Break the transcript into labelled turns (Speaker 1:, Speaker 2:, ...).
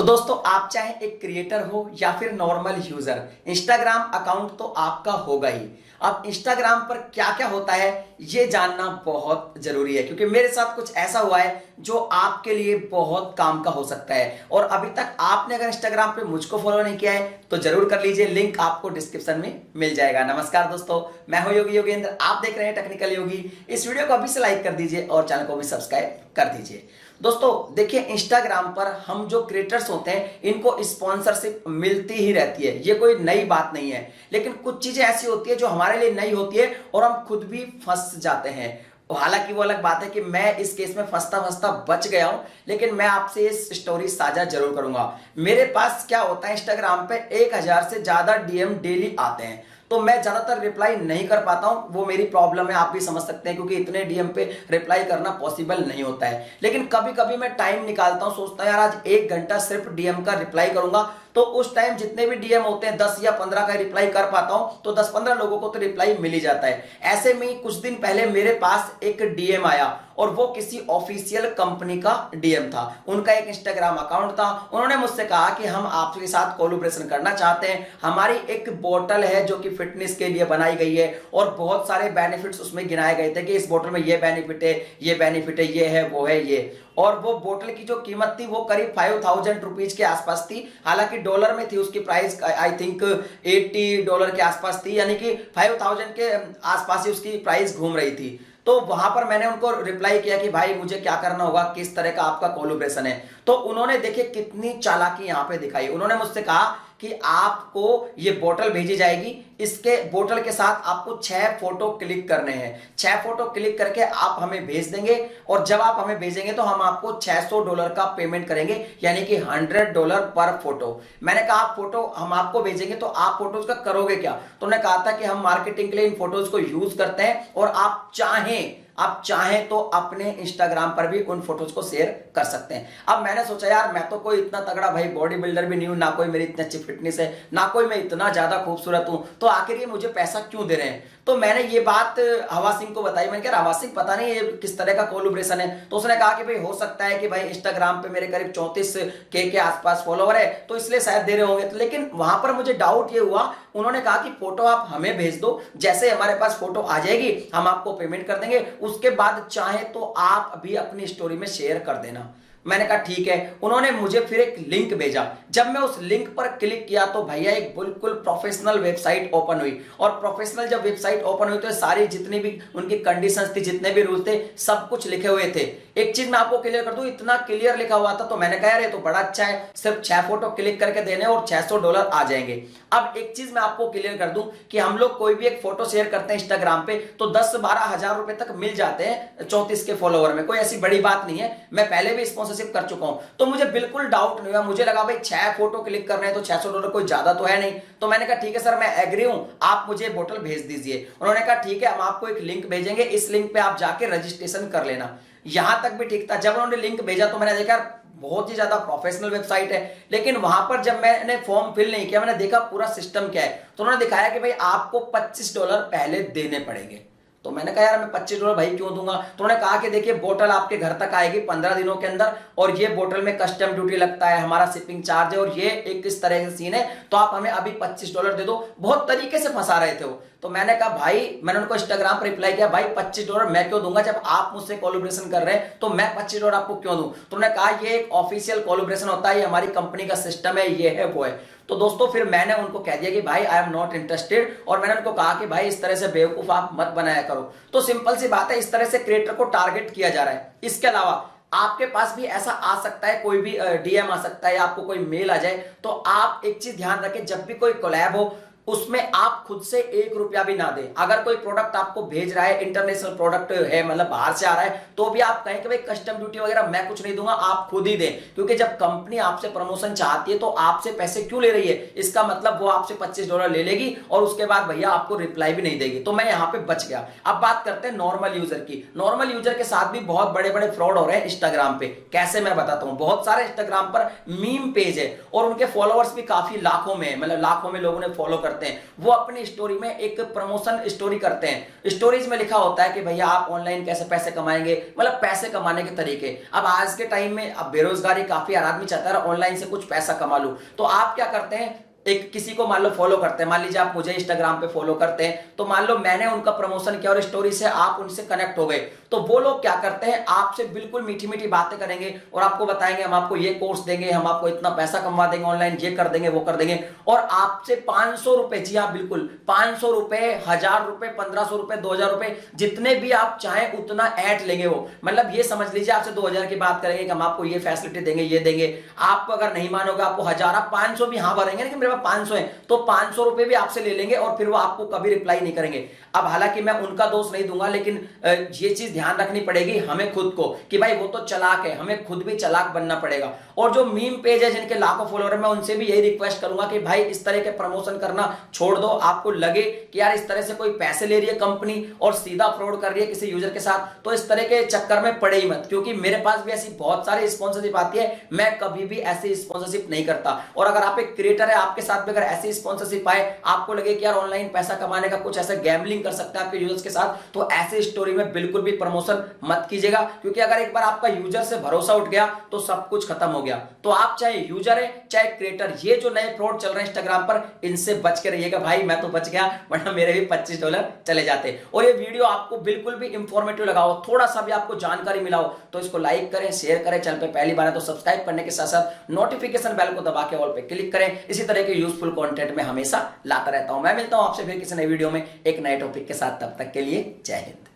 Speaker 1: तो दोस्तों, आप चाहे एक क्रिएटर हो या फिर नॉर्मल यूजर, इंस्टाग्राम अकाउंट तो आपका होगा ही। अब इंस्टाग्राम पर क्या क्या होता है ये जानना बहुत जरूरी है, क्योंकि मेरे साथ कुछ ऐसा हुआ है जो आपके लिए बहुत काम का हो सकता है। और अभी तक आपने अगर इंस्टाग्राम पे मुझको फॉलो नहीं किया है तो जरूर कर लीजिए, लिंक आपको डिस्क्रिप्शन में मिल जाएगा। नमस्कार दोस्तों, मैं हूं योगी योगेंद्र, आप देख रहे हैं टेक्निकल योगी। इस वीडियो को अभी से लाइक कर दीजिए और चैनल को भी सब्सक्राइब कर दीजिए। दोस्तों देखिए, इंस्टाग्राम पर हम जो क्रिएटर्स होते हैं इनको स्पॉन्सरशिप मिलती ही रहती है, ये कोई नई बात नहीं है। लेकिन कुछ चीजें ऐसी होती है जो हमारे लिए नई होती है और हम खुद भी फंस जाते हैं। हालांकि वो अलग बात है कि मैं इस केस में फंसता फंसता बच गया हूं, लेकिन मैं आपसे इस स्टोरी साझा जरूर करूंगा। मेरे पास क्या होता है, इंस्टाग्राम पे 1000 से ज्यादा डीएम डेली आते हैं, तो मैं ज्यादातर रिप्लाई नहीं कर पाता हूं। वो मेरी प्रॉब्लम है, आप भी समझ सकते हैं, क्योंकि इतने डीएम पे रिप्लाई करना पॉसिबल नहीं होता है। लेकिन कभी कभी मैं टाइम निकालता हूं, सोचता हूं यार आज 1 घंटा सिर्फ डीएम का रिप्लाई करूंगा, तो उस टाइम जितने भी डीएम होते हैं 10 या 15 का रिप्लाई कर पाता हूं, तो 10-15 लोगों को तो रिप्लाई मिल ही जाता है। ऐसे में कुछ दिन पहले मेरे पास एक डीएम आया और वो किसी ऑफिशियल कंपनी का डीएम था। उनका एक इंस्टाग्राम अकाउंट था। उन्होंने मुझसे कहा कि हम आपके साथ कोलैबोरेशन करना चाहते हैं, हमारी एक बोतल है जो कि फिटनेस के लिए बनाई गई है और बहुत सारे बेनिफिट्स उसमें गिनाए गए थे कि इस बोतल में ये बेनिफिट है, ये बेनिफिट है, ये है, वो है, ये। और वो बोतल की जो कीमत थी वो करीब 5000 रुपीज के आसपास थी। हालांकि डॉलर में थी, उसकी प्राइस आई थिंक $80 के आसपास थी, यानी कि 5000 के आसपास ही उसकी प्राइस घूम रही थी। तो वहां पर मैंने उनको रिप्लाई किया कि भाई मुझे क्या करना होगा, किस तरह का आपका कोलैबोरेशन है। तो उन्होंने देखिए कितनी चालाकी यहां पे दिखाई। उन्होंने मुझसे कहा कि आपको ये बोतल भेजी जाएगी, इसके बोतल के साथ आपको 6 फोटो क्लिक करने हैं। 6 फोटो क्लिक करके आप हमें भेज देंगे और जब आप हमें भेजेंगे तो हम आपको $600 का पेमेंट करेंगे, यानी कि $100 पर फोटो। मैंने कहा आप फोटो हम आपको भेजेंगे तो आप फोटोज का करोगे क्या? तो उन्होंने कहा था कि हम मार्केटिंग के लिए इन फोटोज को यूज करते हैं और आप चाहें तो अपने इंस्टाग्राम पर भी उन फोटोज को शेयर कर सकते हैं। अब मैंने सोचा यार मैं तो कोई इतना तगड़ा भाई बॉडी बिल्डर भी नहीं हूं, ना कोई मेरी इतनी अच्छी फिटनेस है, ना कोई मैं इतना ज्यादा खूबसूरत हूं, तो आखिर ये मुझे पैसा क्यों दे रहे हैं? तो मैंने ये बात हवा सिंह को बताई। मैंने कहा हवा सिंह पता नहीं ये किस तरह का कोलैबोरेशन है। तो उसने कहा कि भाई हो सकता है कि भाई इंस्टाग्राम पे मेरे करीब 34K के आसपास फॉलोवर है, तो इसलिए शायद दे रहे होंगे। लेकिन वहां पर मुझे डाउट ये हुआ, उन्होंने कहा कि फोटो आप हमें भेज दो, जैसे हमारे पास फोटो आ जाएगी हम आपको पेमेंट कर देंगे, उसके बाद चाहे तो आप भी अपनी स्टोरी में शेयर कर देना। मैंने कहा ठीक है। उन्होंने मुझे फिर एक लिंक भेजा। जब मैं उस लिंक पर क्लिक किया तो भैया एक बिल्कुल प्रोफेशनल वेबसाइट ओपन हुई। और प्रोफेशनल जब वेबसाइट ओपन हुई तो सारी जितनी भी उनकी कंडीशंस थी, जितने भी रूल थे, सब कुछ लिखे हुए थे। एक चीज मैं आपको क्लियर कर दूं, इतना क्लियर लिखा हुआ था, तो मैंने कहा यार ये तो बड़ा अच्छा है, सिर्फ 6 फोटो क्लिक करके देने और $600 आ जाएंगे। अब एक चीज मैं आपको क्लियर कर दूं कि हम लोग कोई भी एक फोटो शेयर करते हैं इंस्टाग्राम पे तो 10-12 हजार रुपए तक मिल जाते हैं 34 के फॉलोवर में, कोई ऐसी बड़ी बात नहीं है। मैं पहले भी स्पॉन्सरशिप कर चुका हूं, तो मुझे बिल्कुल डाउट नहीं हुआ। मुझे लगा भाई 6 फोटो क्लिक करने हैं तो $600 कोई ज्यादा तो है नहीं। तो मैंने कहा ठीक है सर, मैं एग्री हूं, आप मुझे बोतल भेज दीजिए। उन्होंने कहा ठीक है, हम आपको एक लिंक भेजेंगे, इस लिंक पे आप जाके रजिस्ट्रेशन कर लेना। यहां तक भी ठीक था। जब उन्होंने लिंक भेजा तो मैंने देखा बहुत ही ज्यादा प्रोफेशनल वेबसाइट है, लेकिन वहां पर जब मैंने फॉर्म फिल नहीं किया, मैंने देखा पूरा सिस्टम क्या है, तो उन्होंने दिखाया कि भाई आपको $25 पहले देने पड़ेंगे। तो मैंने कहा यार मैं $25 भाई क्यों दूंगा? तो उन्होंने कहा कि देखिए बोतल आपके घर तक आएगी 15 दिनों के अंदर, और ये बोतल में कस्टम ड्यूटी लगता है, हमारा शिपिंग चार्ज है, और ये एक इस तरह का सीन है, तो आप हमें अभी $25 दे दो। बहुत तरीके से फंसा रहे थे वो। तो मैंने कहा भाई, मैंने उनको इंस्टाग्राम पर रिप्लाई किया, भाई $25 मैं क्यों दूंगा? जब आप मुझसे कोलैबोरेशन कर रहे हैं तो मैं $25 आपको क्यों दूं? तो उन्होंने कहा ये एक ऑफिशियल कोलैबोरेशन होता है, ये हमारी कंपनी का सिस्टम है, ये है वो है। तो दोस्तों फिर मैंने उनको कह दिया कि भाई आई एम नॉट इंटरेस्टेड, और मैंने उनको कहा कि भाई इस तरह से बेवकूफ आप मत बनाया करो। तो सिंपल सी बात है, इस तरह से क्रिएटर को टारगेट किया जा रहा है। इसके अलावा आपके पास भी ऐसा आ सकता है, कोई भी डीएम आ सकता है, आपको कोई मेल आ जाए, तो आप एक चीज ध्यान रखें, जब भी कोई कोलैब हो उसमें आप खुद से ₹1 भी ना दें। अगर कोई प्रोडक्ट आपको भेज रहा है, इंटरनेशनल प्रोडक्ट है, मतलब बाहर से आ रहा है, तो भी आप कहें कि भाई कस्टम ड्यूटी वगैरह मैं कुछ नहीं दूंगा, आप खुद ही दें। क्योंकि जब कंपनी आपसे प्रमोशन चाहती है तो आपसे पैसे क्यों ले रही है? इसका मतलब वो आपसे $25 ले लेगी और उसके बाद भैया आपको रिप्लाई भी नहीं देगी। तो मैं यहां पे बच गया। अब बात करते हैं नॉर्मल यूजर की। नॉर्मल यूजर के साथ भी बहुत बड़े बड़े फ्रॉड हो रहे हैं इंस्टाग्राम पे। कैसे, मैं बताता हूं। बहुत सारे इंस्टाग्राम पर मीम पेज है और उनके फॉलोअर्स भी काफी लाखों में, मतलब लाखों में लोग उन्हें फॉलो करते करते हैं, वो अपनी स्टोरी में एक प्रमोशन स्टोरी करते हैं। स्टोरीज में लिखा होता है कि भैया आप ऑनलाइन कैसे पैसे कमाएंगे, मतलब पैसे कमाने के तरीके। अब आज के टाइम में अब बेरोजगारी काफी, हर आदमी चाहता है ऑनलाइन से कुछ पैसा कमा लूं, तो आप क्या करते हैं, एक किसी को मान लो फॉलो करते हैं, मान लीजिए आप मुझे इंस्टाग्राम पे फॉलो करते हैं, तो मान लो मैंने उनका प्रमोशन किया और स्टोरी से आप उनसे कनेक्ट हो गए, तो वो लोग क्या करते हैं, आपसे बिल्कुल मीठी मीठी बातें करेंगे और आपको बताएंगे हम आपको ये कोर्स देंगे, हम आपको इतना पैसा कमा देंगे ऑनलाइन, ये कर देंगे वो कर देंगे, और आपसे 500 रुपए, जी हाँ बिल्कुल 500 रुपए, 1000 रुपए, 1500 रुपए, 2000 रुपए, जितने भी आप चाहें उतना ऐड लेंगे वो। मतलब ये समझ लीजिए आपसे 2000 की बात करेंगे कि हम आपको ये फैसिलिटी देंगे, ये देंगे, आप अगर नहीं मानोगे आपको 1000, आप 500 भी हाँ भरेंगे, लेकिन 500 है तो 500 रुपए भी आपसे ले लेंगे और फिर वो आपको कभी रिप्लाई नहीं करेंगे। अब हालांकि मैं उनका दोष नहीं दूंगा, लेकिन ये चीज ध्यान रखनी पड़ेगी हमें खुद को कि भाई वो तो चालाक है, हमें खुद भी चालाक बनना पड़ेगा। और जो मीम पेज है जिनके लाखों फॉलोअर है, मैं उनसे भी यही रिक्वेस्ट करूंगा कि भाई इस तरह के प्रमोशन करना छोड़ दो। आपको लगे कि यार इस तरह से कोई पैसे ले रही है कंपनी और सीधा फ्रॉड कर रही है किसी यूजर के साथ, तो इस तरह के चक्कर में पड़े ही मत, क्योंकि मेरे पास भी ऐसी बहुत सारी स्पॉन्सरशिप आती है, मैं कभी भी ऐसी स्पॉन्सरशिप नहीं करता। और अगर आप एक क्रिएटर है, आपके साथ भी अगर ऐसी स्पॉन्सरशिप आए, आपको लगे कि यार ऑनलाइन पैसा कमाने का कुछ ऐसा गैम्बलिंग कर सकते हैं आपके यूजर्स के साथ, तो ऐसे स्टोरी में बिल्कुल भी प्रमोशन मत कीजिएगा, क्योंकि अगर एक बार आपका यूजर से भरोसा उठ गया तो सब कुछ खत्म हो गया। तो आप चाहे यूजर है चाहे क्रिएटर, ये जो नए फ्रॉड चल रहे हैं इंस्टाग्राम पर, इनसे बच के रहिएगा। भाई मैं तो बच गया, वरना मेरे भी $25 चले जाते। और ये वीडियो आपको बिल्कुल भी इंफॉर्मेटिव लगा हो, थोड़ा सा भी आपको जानकारी मिला हो, तो इसको लाइक करें, शेयर करें, चैनल पे पहली बार है तो सब्सक्राइब करने के साथ साथ नोटिफिकेशन बेल को दबा के ऑल पे क्लिक करें। इसी तरह के यूजफुल कंटेंट में हमेशा लाता रहता हूं। मैं मिलता हूं आपसे फिर किसी नए वीडियो में एक नए टॉपिक के साथ, तब तक के लिए जय हिंद।